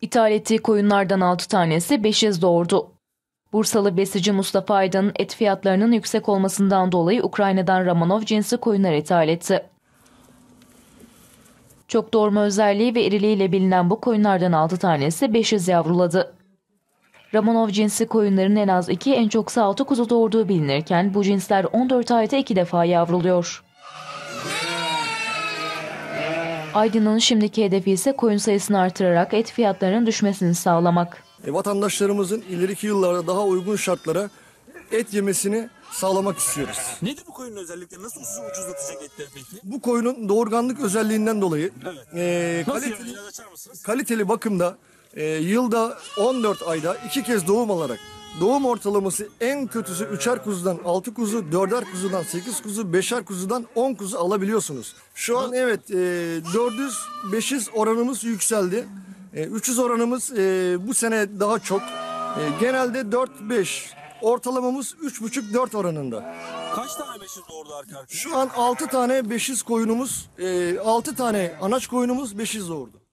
İthal ettiği koyunlardan 6 tanesi 500 doğurdu. Bursalı besici Mustafa Aydın et fiyatlarının yüksek olmasından dolayı Ukrayna'dan Romanov cinsi koyunlar ithal etti. Çok doğurma özelliği ve iriliğiyle bilinen bu koyunlardan 6 tanesi 500 yavruladı. Romanov cinsi koyunların en az 2, en çoksa 6 kuzu doğurduğu bilinirken bu cinsler 14 ayda 2 defa yavruluyor. Aydın'ın şimdiki hedefi ise koyun sayısını artırarak et fiyatlarının düşmesini sağlamak. Vatandaşlarımızın ileriki yıllarda daha uygun şartlara et yemesini sağlamak istiyoruz. Nedir bu koyunun özellikleri? Nasıl ucuzlatacak etleri peki? Bu koyunun doğurganlık özelliğinden dolayı kaliteli bakımda yılda 14 ayda 2 kez doğum alarak doğum ortalaması en kötüsü 3'er kuzudan 6 kuzu, 4'er kuzudan 8 kuzu, 5'er kuzudan 10 kuzu alabiliyorsunuz. Şu an evet 400-500 oranımız yükseldi. 300 oranımız bu sene daha çok. Genelde 4-5. Ortalamamız 3,5-4 oranında. Kaç tane 500 doğurdu arka arkaya? Şu an 6 tane 500 koyunumuz, 6 tane anaç koyunumuz 500 doğurdu.